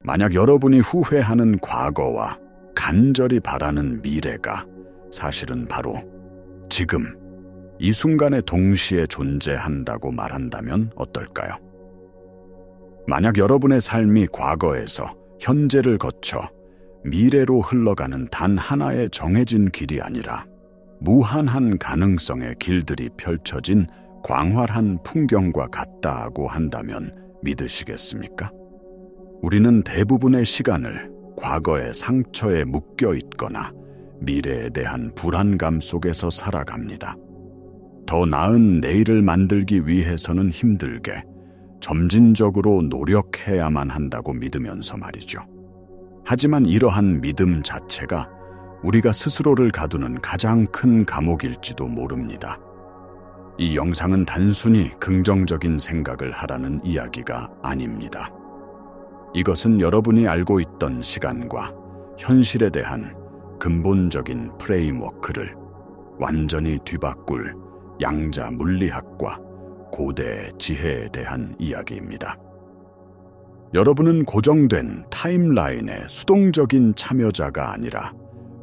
만약 여러분이 후회하는 과거와 간절히 바라는 미래가 사실은 바로 지금, 이 순간에 동시에 존재한다고 말한다면 어떨까요? 만약 여러분의 삶이 과거에서 현재를 거쳐 미래로 흘러가는 단 하나의 정해진 길이 아니라 무한한 가능성의 길들이 펼쳐진 광활한 풍경과 같다고 한다면 믿으시겠습니까? 우리는 대부분의 시간을 과거의 상처에 묶여 있거나 미래에 대한 불안감 속에서 살아갑니다. 더 나은 내일을 만들기 위해서는 힘들게 점진적으로 노력해야만 한다고 믿으면서 말이죠. 하지만 이러한 믿음 자체가 우리가 스스로를 가두는 가장 큰 감옥일지도 모릅니다. 이 영상은 단순히 긍정적인 생각을 하라는 이야기가 아닙니다. 이것은 여러분이 알고 있던 시간과 현실에 대한 근본적인 프레임워크를 완전히 뒤바꿀 양자 물리학과 고대의 지혜에 대한 이야기입니다. 여러분은 고정된 타임라인의 수동적인 참여자가 아니라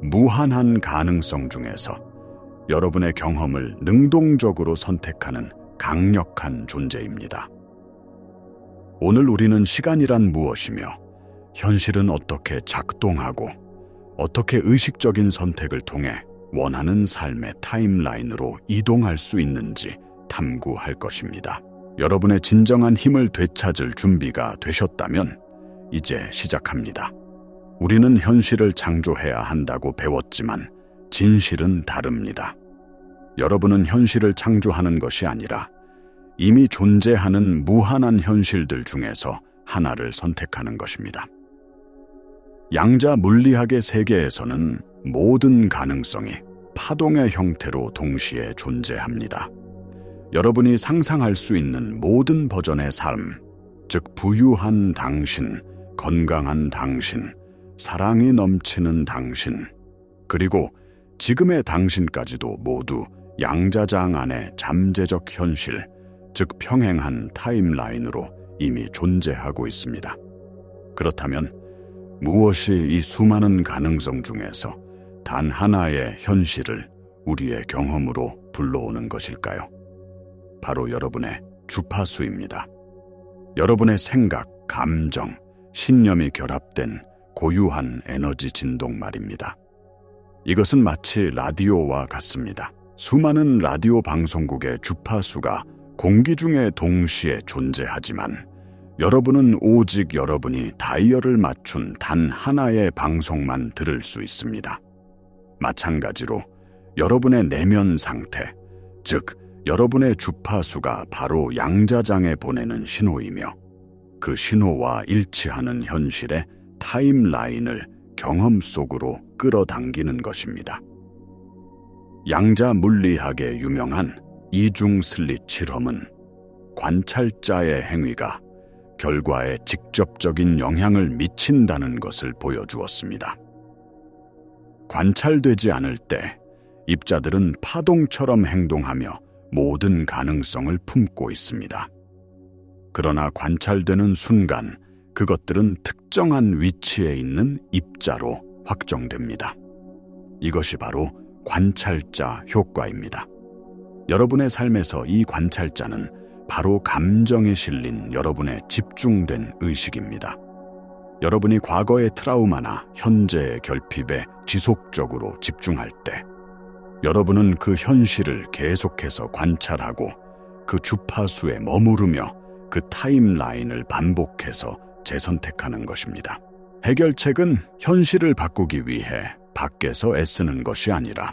무한한 가능성 중에서 여러분의 경험을 능동적으로 선택하는 강력한 존재입니다. 오늘 우리는 시간이란 무엇이며 현실은 어떻게 작동하고 어떻게 의식적인 선택을 통해 원하는 삶의 타임라인으로 이동할 수 있는지 탐구할 것입니다. 여러분의 진정한 힘을 되찾을 준비가 되셨다면 이제 시작합니다. 우리는 현실을 창조해야 한다고 배웠지만 진실은 다릅니다. 여러분은 현실을 창조하는 것이 아니라 이미 존재하는 무한한 현실들 중에서 하나를 선택하는 것입니다. 양자 물리학의 세계에서는 모든 가능성이 파동의 형태로 동시에 존재합니다. 여러분이 상상할 수 있는 모든 버전의 삶, 즉 부유한 당신, 건강한 당신, 사랑이 넘치는 당신, 그리고 지금의 당신까지도 모두 양자장 안의 잠재적 현실, 즉 평행한 타임라인으로 이미 존재하고 있습니다. 그렇다면 무엇이 이 수많은 가능성 중에서 단 하나의 현실을 우리의 경험으로 불러오는 것일까요? 바로 여러분의 주파수입니다. 여러분의 생각, 감정, 신념이 결합된 고유한 에너지 진동 말입니다. 이것은 마치 라디오와 같습니다. 수많은 라디오 방송국의 주파수가 공기 중에 동시에 존재하지만 여러분은 오직 여러분이 다이얼을 맞춘 단 하나의 방송만 들을 수 있습니다. 마찬가지로 여러분의 내면 상태, 즉 여러분의 주파수가 바로 양자장에 보내는 신호이며 그 신호와 일치하는 현실의 타임라인을 경험 속으로 끌어당기는 것입니다. 양자 물리학의 유명한 이중슬릿 실험은 관찰자의 행위가 결과에 직접적인 영향을 미친다는 것을 보여주었습니다. 관찰되지 않을 때 입자들은 파동처럼 행동하며 모든 가능성을 품고 있습니다. 그러나 관찰되는 순간 그것들은 특정한 위치에 있는 입자로 확정됩니다. 이것이 바로 관찰자 효과입니다. 여러분의 삶에서 이 관찰자는 바로 감정에 실린 여러분의 집중된 의식입니다. 여러분이 과거의 트라우마나 현재의 결핍에 지속적으로 집중할 때 여러분은 그 현실을 계속해서 관찰하고 그 주파수에 머무르며 그 타임라인을 반복해서 재선택하는 것입니다. 해결책은 현실을 바꾸기 위해 밖에서 애쓰는 것이 아니라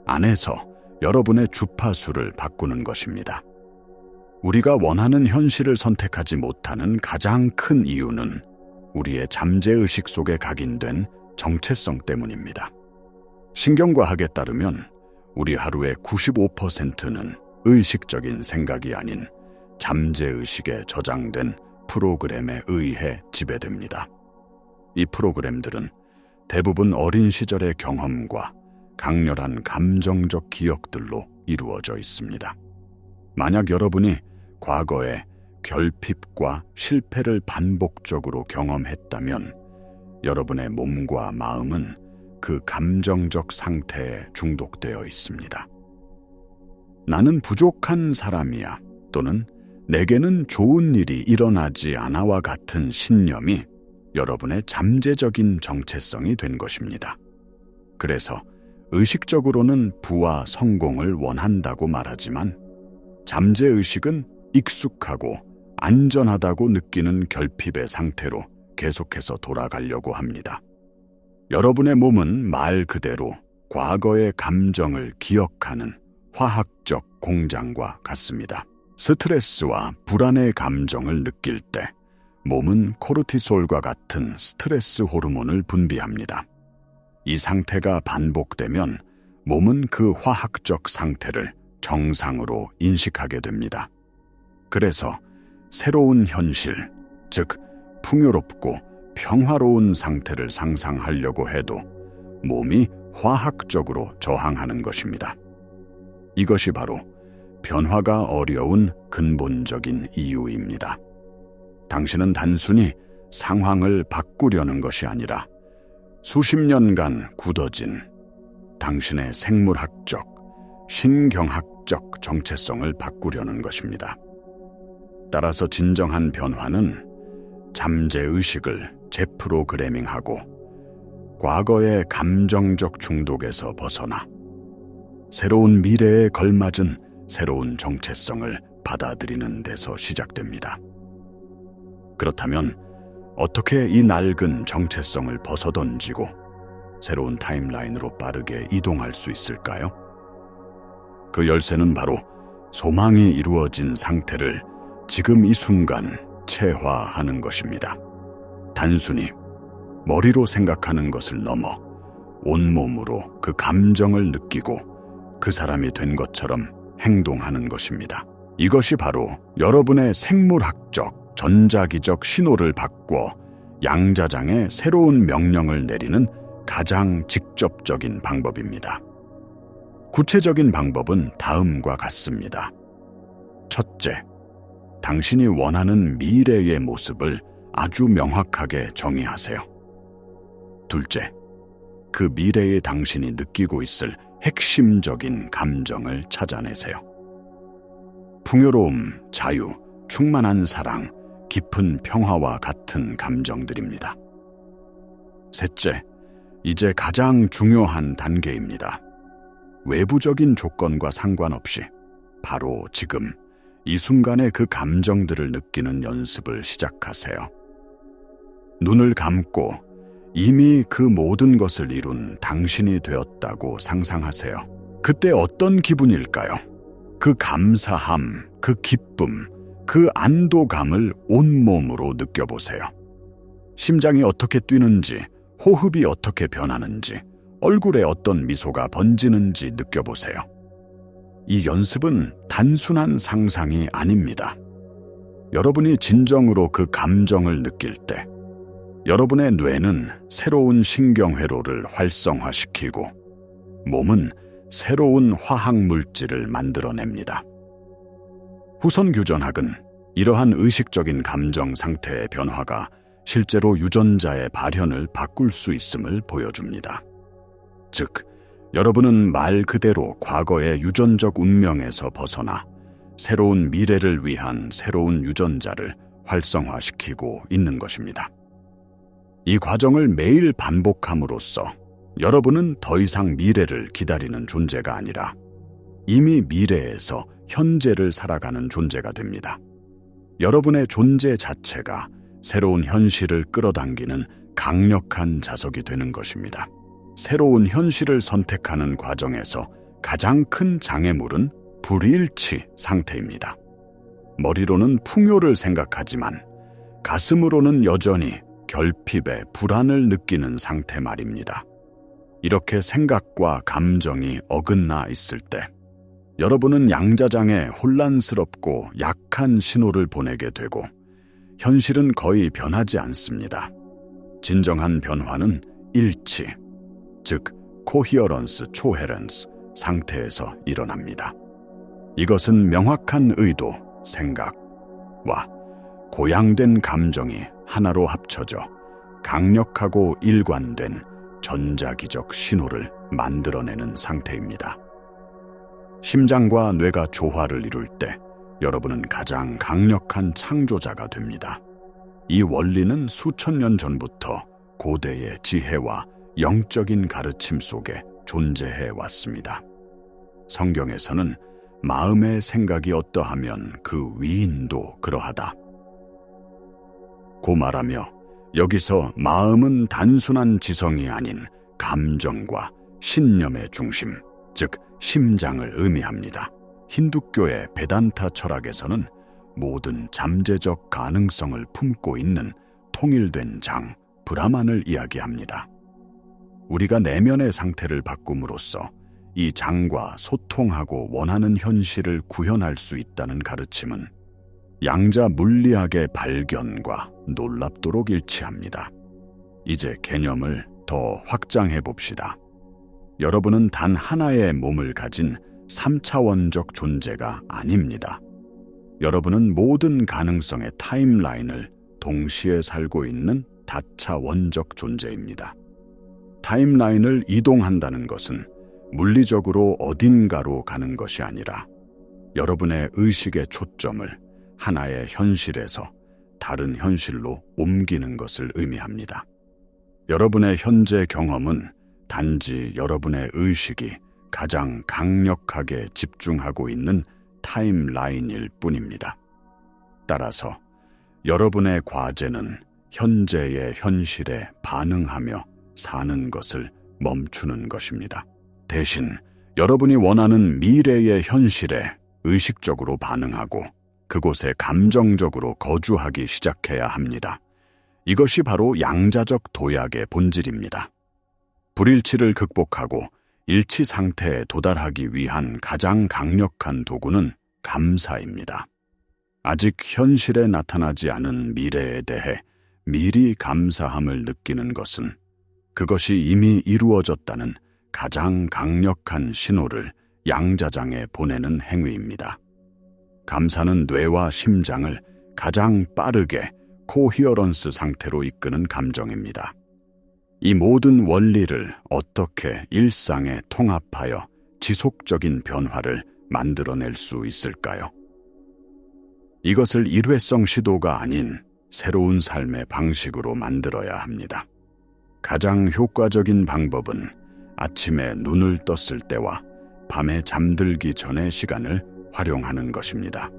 안에서 여러분의 주파수를 바꾸는 것입니다. 우리가 원하는 현실을 선택하지 못하는 가장 큰 이유는 우리의 잠재의식 속에 각인된 정체성 때문입니다. 신경과학에 따르면 우리 하루의 95%는 의식적인 생각이 아닌 잠재의식에 저장된 프로그램에 의해 지배됩니다. 이 프로그램들은 대부분 어린 시절의 경험과 강렬한 감정적 기억들로 이루어져 있습니다. 만약 여러분이 과거에 결핍과 실패를 반복적으로 경험했다면 여러분의 몸과 마음은 그 감정적 상태에 중독되어 있습니다. 나는 부족한 사람이야 또는 내게는 좋은 일이 일어나지 않아와 같은 신념이 여러분의 잠재적인 정체성이 된 것입니다. 그래서 의식적으로는 부와 성공을 원한다고 말하지만 잠재의식은 익숙하고 안전하다고 느끼는 결핍의 상태로 계속해서 돌아가려고 합니다. 여러분의 몸은 말 그대로 과거의 감정을 기억하는 화학적 공장과 같습니다. 스트레스와 불안의 감정을 느낄 때 몸은 코르티솔과 같은 스트레스 호르몬을 분비합니다. 이 상태가 반복되면 몸은 그 화학적 상태를 정상으로 인식하게 됩니다. 그래서 새로운 현실, 즉 풍요롭고 평화로운 상태를 상상하려고 해도 몸이 화학적으로 저항하는 것입니다. 이것이 바로 변화가 어려운 근본적인 이유입니다. 당신은 단순히 상황을 바꾸려는 것이 아니라 수십 년간 굳어진 당신의 생물학적, 신경학적 정체성을 바꾸려는 것입니다. 따라서 진정한 변화는 잠재의식을 재프로그래밍하고 과거의 감정적 중독에서 벗어나 새로운 미래에 걸맞은 새로운 정체성을 받아들이는 데서 시작됩니다. 그렇다면 어떻게 이 낡은 정체성을 벗어던지고 새로운 타임라인으로 빠르게 이동할 수 있을까요? 그 열쇠는 바로 소망이 이루어진 상태를 지금 이 순간 체화하는 것입니다. 단순히 머리로 생각하는 것을 넘어 온몸으로 그 감정을 느끼고 그 사람이 된 것처럼 행동하는 것입니다. 이것이 바로 여러분의 생물학적, 전자기적 신호를 바꿔 양자장에 새로운 명령을 내리는 가장 직접적인 방법입니다. 구체적인 방법은 다음과 같습니다. 첫째, 당신이 원하는 미래의 모습을 아주 명확하게 정의하세요. 둘째, 그 미래의 당신이 느끼고 있을 핵심적인 감정을 찾아내세요. 풍요로움, 자유, 충만한 사랑, 깊은 평화와 같은 감정들입니다. 셋째, 이제 가장 중요한 단계입니다. 외부적인 조건과 상관없이 바로 지금 이 순간에 그 감정들을 느끼는 연습을 시작하세요. 눈을 감고 이미 그 모든 것을 이룬 당신이 되었다고 상상하세요. 그때 어떤 기분일까요? 그 감사함, 그 기쁨, 그 안도감을 온몸으로 느껴보세요. 심장이 어떻게 뛰는지, 호흡이 어떻게 변하는지, 얼굴에 어떤 미소가 번지는지 느껴보세요. 이 연습은 단순한 상상이 아닙니다. 여러분이 진정으로 그 감정을 느낄 때 여러분의 뇌는 새로운 신경회로를 활성화시키고 몸은 새로운 화학물질을 만들어냅니다. 후선 규전학은 이러한 의식적인 감정 상태의 변화가 실제로 유전자의 발현을 바꿀 수 있음을 보여줍니다. 즉, 여러분은 말 그대로 과거의 유전적 운명에서 벗어나 새로운 미래를 위한 새로운 유전자를 활성화시키고 있는 것입니다. 이 과정을 매일 반복함으로써 여러분은 더 이상 미래를 기다리는 존재가 아니라 이미 미래에서 현재를 살아가는 존재가 됩니다. 여러분의 존재 자체가 새로운 현실을 끌어당기는 강력한 자석이 되는 것입니다. 새로운 현실을 선택하는 과정에서 가장 큰 장애물은 불일치 상태입니다. 머리로는 풍요를 생각하지만 가슴으로는 여전히 결핍의 불안을 느끼는 상태 말입니다. 이렇게 생각과 감정이 어긋나 있을 때 여러분은 양자장에 혼란스럽고 약한 신호를 보내게 되고 현실은 거의 변하지 않습니다. 진정한 변화는 일치, 즉 코히어런스, 초헤런스 상태에서 일어납니다. 이것은 명확한 의도, 생각과 고양된 감정이 하나로 합쳐져 강력하고 일관된 전자기적 신호를 만들어내는 상태입니다. 심장과 뇌가 조화를 이룰 때 여러분은 가장 강력한 창조자가 됩니다. 이 원리는 수천 년 전부터 고대의 지혜와 영적인 가르침 속에 존재해 왔습니다. 성경에서는 마음의 생각이 어떠하면 그 위인도 그러하다 고 말하며, 여기서 마음은 단순한 지성이 아닌 감정과 신념의 중심, 즉 심장을 의미합니다. 힌두교의 베단타 철학에서는 모든 잠재적 가능성을 품고 있는 통일된 장, 브라만을 이야기합니다. 우리가 내면의 상태를 바꿈으로써 이 장과 소통하고 원하는 현실을 구현할 수 있다는 가르침은 양자 물리학의 발견과 놀랍도록 일치합니다. 이제 개념을 더 확장해 봅시다. 여러분은 단 하나의 몸을 가진 3차원적 존재가 아닙니다. 여러분은 모든 가능성의 타임라인을 동시에 살고 있는 다차원적 존재입니다. 타임라인을 이동한다는 것은 물리적으로 어딘가로 가는 것이 아니라 여러분의 의식의 초점을 하나의 현실에서 다른 현실로 옮기는 것을 의미합니다. 여러분의 현재 경험은 단지 여러분의 의식이 가장 강력하게 집중하고 있는 타임라인일 뿐입니다. 따라서 여러분의 과제는 현재의 현실에 반응하며 사는 것을 멈추는 것입니다. 대신 여러분이 원하는 미래의 현실에 의식적으로 반응하고 그곳에 감정적으로 거주하기 시작해야 합니다. 이것이 바로 양자적 도약의 본질입니다. 불일치를 극복하고 일치 상태에 도달하기 위한 가장 강력한 도구는 감사입니다. 아직 현실에 나타나지 않은 미래에 대해 미리 감사함을 느끼는 것은 그것이 이미 이루어졌다는 가장 강력한 신호를 양자장에 보내는 행위입니다. 감사는 뇌와 심장을 가장 빠르게 코히어런스 상태로 이끄는 감정입니다. 이 모든 원리를 어떻게 일상에 통합하여 지속적인 변화를 만들어낼 수 있을까요? 이것을 일회성 시도가 아닌 새로운 삶의 방식으로 만들어야 합니다. 가장 효과적인 방법은 아침에 눈을 떴을 때와 밤에 잠들기 전의 시간을 활용하는 것입니다.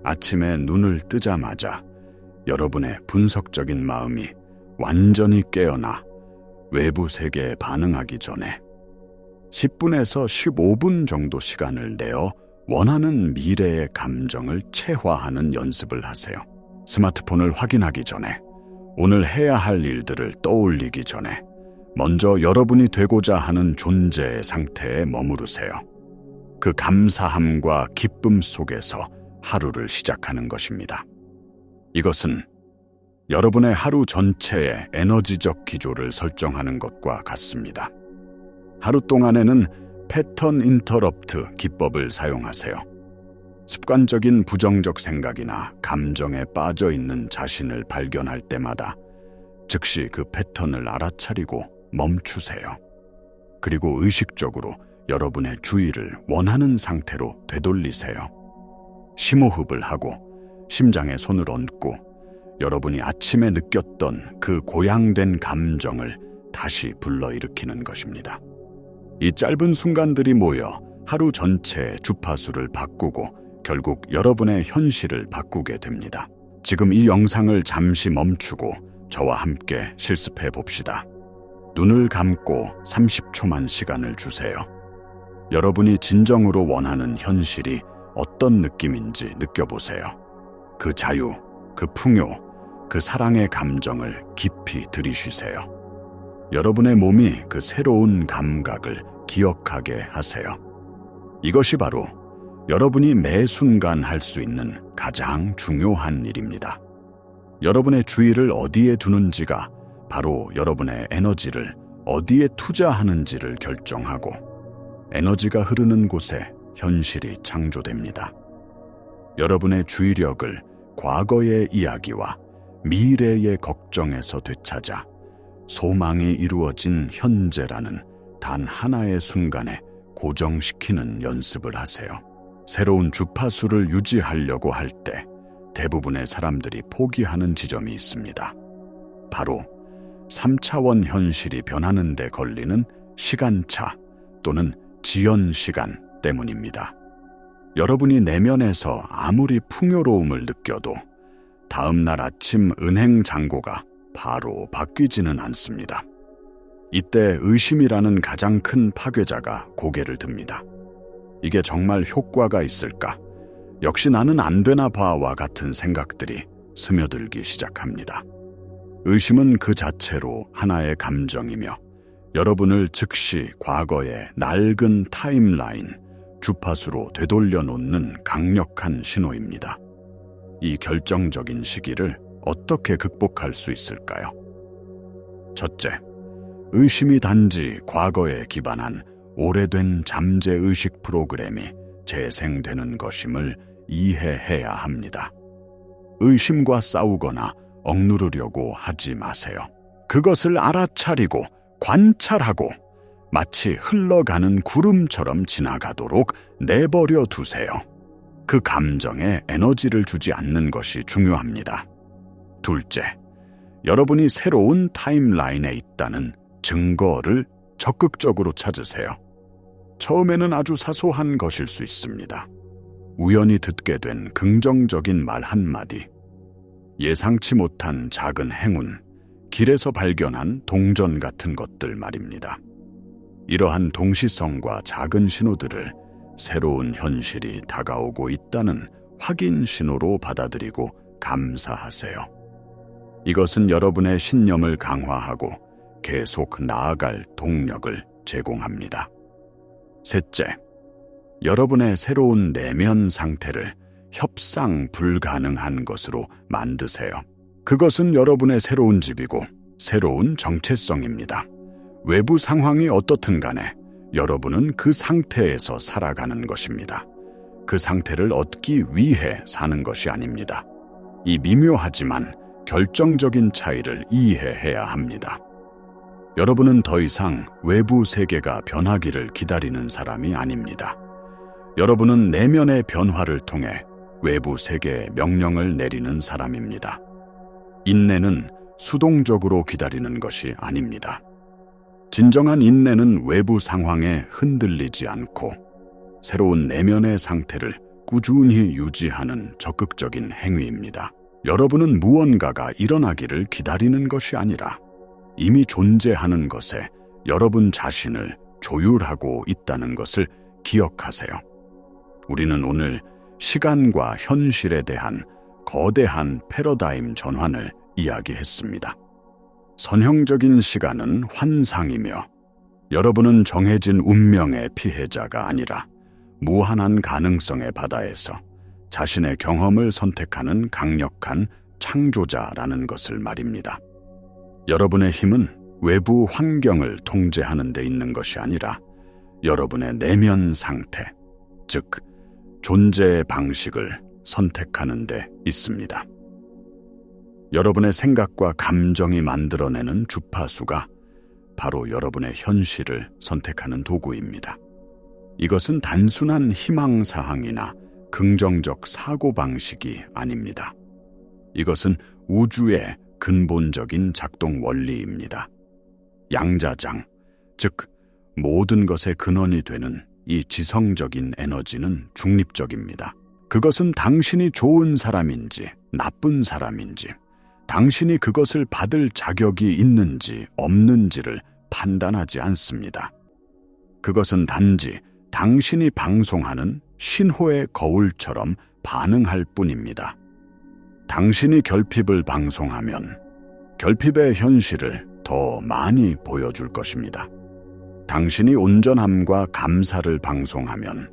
아침에 눈을 뜨자마자 여러분의 분석적인 마음이 완전히 깨어나 외부 세계에 반응하기 전에 10분에서 15분 정도 시간을 내어 원하는 미래의 감정을 체화하는 연습을 하세요. 스마트폰을 확인하기 전에, 오늘 해야 할 일들을 떠올리기 전에 먼저 여러분이 되고자 하는 존재의 상태에 머무르세요. 그 감사함과 기쁨 속에서 하루를 시작하는 것입니다. 이것은 여러분의 하루 전체의 에너지적 기조를 설정하는 것과 같습니다. 하루 동안에는 패턴 인터럽트 기법을 사용하세요. 습관적인 부정적 생각이나 감정에 빠져 있는 자신을 발견할 때마다 즉시 그 패턴을 알아차리고 멈추세요. 그리고 의식적으로 여러분의 주의를 원하는 상태로 되돌리세요. 심호흡을 하고 심장에 손을 얹고 여러분이 아침에 느꼈던 그 고양된 감정을 다시 불러일으키는 것입니다. 이 짧은 순간들이 모여 하루 전체의 주파수를 바꾸고 결국 여러분의 현실을 바꾸게 됩니다. 지금 이 영상을 잠시 멈추고 저와 함께 실습해 봅시다. 눈을 감고 30초만 시간을 주세요. 여러분이 진정으로 원하는 현실이 어떤 느낌인지 느껴보세요. 그 자유, 그 풍요, 그 사랑의 감정을 깊이 들이쉬세요. 여러분의 몸이 그 새로운 감각을 기억하게 하세요. 이것이 바로 여러분이 매 순간 할 수 있는 가장 중요한 일입니다. 여러분의 주의를 어디에 두는지가 바로 여러분의 에너지를 어디에 투자하는지를 결정하고 에너지가 흐르는 곳에 현실이 창조됩니다. 여러분의 주의력을 과거의 이야기와 미래의 걱정에서 되찾아 소망이 이루어진 현재라는 단 하나의 순간에 고정시키는 연습을 하세요. 새로운 주파수를 유지하려고 할 때 대부분의 사람들이 포기하는 지점이 있습니다. 바로 3차원 현실이 변하는 데 걸리는 시간차 또는 지연 시간 때문입니다. 여러분이 내면에서 아무리 풍요로움을 느껴도 다음 날 아침 은행 잔고가 바로 바뀌지는 않습니다. 이때 의심이라는 가장 큰 파괴자가 고개를 듭니다. 이게 정말 효과가 있을까? 역시 나는 안 되나 봐와 같은 생각들이 스며들기 시작합니다. 의심은 그 자체로 하나의 감정이며 여러분을 즉시 과거의 낡은 타임라인, 주파수로 되돌려 놓는 강력한 신호입니다. 이 결정적인 시기를 어떻게 극복할 수 있을까요? 첫째, 의심이 단지 과거에 기반한 오래된 잠재의식 프로그램이 재생되는 것임을 이해해야 합니다. 의심과 싸우거나 억누르려고 하지 마세요. 그것을 알아차리고 관찰하고 마치 흘러가는 구름처럼 지나가도록 내버려 두세요. 그 감정에 에너지를 주지 않는 것이 중요합니다. 둘째, 여러분이 새로운 타임라인에 있다는 증거를 적극적으로 찾으세요. 처음에는 아주 사소한 것일 수 있습니다. 우연히 듣게 된 긍정적인 말 한마디, 예상치 못한 작은 행운, 길에서 발견한 동전 같은 것들 말입니다. 이러한 동시성과 작은 신호들을 새로운 현실이 다가오고 있다는 확인 신호로 받아들이고 감사하세요. 이것은 여러분의 신념을 강화하고 계속 나아갈 동력을 제공합니다. 셋째, 여러분의 새로운 내면 상태를 협상 불가능한 것으로 만드세요. 그것은 여러분의 새로운 집이고 새로운 정체성입니다. 외부 상황이 어떻든 간에 여러분은 그 상태에서 살아가는 것입니다. 그 상태를 얻기 위해 사는 것이 아닙니다. 이 미묘하지만 결정적인 차이를 이해해야 합니다. 여러분은 더 이상 외부 세계가 변하기를 기다리는 사람이 아닙니다. 여러분은 내면의 변화를 통해 외부 세계에 명령을 내리는 사람입니다. 인내는 수동적으로 기다리는 것이 아닙니다. 진정한 인내는 외부 상황에 흔들리지 않고 새로운 내면의 상태를 꾸준히 유지하는 적극적인 행위입니다. 여러분은 무언가가 일어나기를 기다리는 것이 아니라 이미 존재하는 것에 여러분 자신을 조율하고 있다는 것을 기억하세요. 우리는 오늘 시간과 현실에 대한 거대한 패러다임 전환을 이야기했습니다. 선형적인 시간은 환상이며 여러분은 정해진 운명의 피해자가 아니라 무한한 가능성의 바다에서 자신의 경험을 선택하는 강력한 창조자라는 것을 말입니다. 여러분의 힘은 외부 환경을 통제하는 데 있는 것이 아니라 여러분의 내면 상태, 즉 존재의 방식을 선택하는 데 있습니다. 여러분의 생각과 감정이 만들어내는 주파수가 바로 여러분의 현실을 선택하는 도구입니다. 이것은 단순한 희망사항이나 긍정적 사고방식이 아닙니다. 이것은 우주의 근본적인 작동 원리입니다. 양자장, 즉 모든 것의 근원이 되는 이 지성적인 에너지는 중립적입니다. 그것은 당신이 좋은 사람인지 나쁜 사람인지, 당신이 그것을 받을 자격이 있는지 없는지를 판단하지 않습니다. 그것은 단지 당신이 방송하는 신호의 거울처럼 반응할 뿐입니다. 당신이 결핍을 방송하면 결핍의 현실을 더 많이 보여줄 것입니다. 당신이 온전함과 감사를 방송하면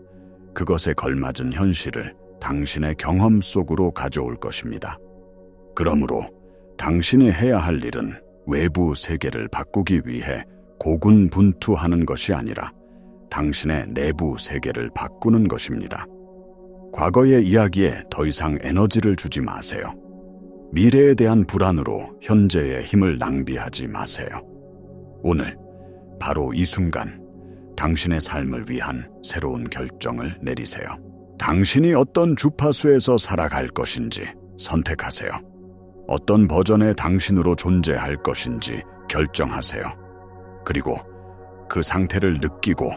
그것에 걸맞은 현실을 당신의 경험 속으로 가져올 것입니다. 그러므로 당신이 해야 할 일은 외부 세계를 바꾸기 위해 고군분투하는 것이 아니라 당신의 내부 세계를 바꾸는 것입니다. 과거의 이야기에 더 이상 에너지를 주지 마세요. 미래에 대한 불안으로 현재의 힘을 낭비하지 마세요. 오늘, 바로 이 순간, 당신의 삶을 위한 새로운 결정을 내리세요. 당신이 어떤 주파수에서 살아갈 것인지 선택하세요. 어떤 버전의 당신으로 존재할 것인지 결정하세요. 그리고 그 상태를 느끼고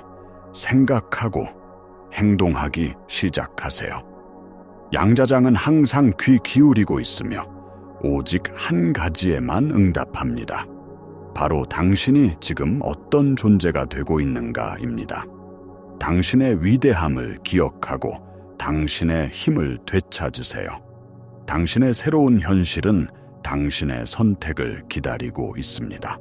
생각하고 행동하기 시작하세요. 양자장은 항상 귀 기울이고 있으며 오직 한 가지에만 응답합니다. 바로 당신이 지금 어떤 존재가 되고 있는가입니다. 당신의 위대함을 기억하고 당신의 힘을 되찾으세요. 당신의 새로운 현실은 당신의 선택을 기다리고 있습니다.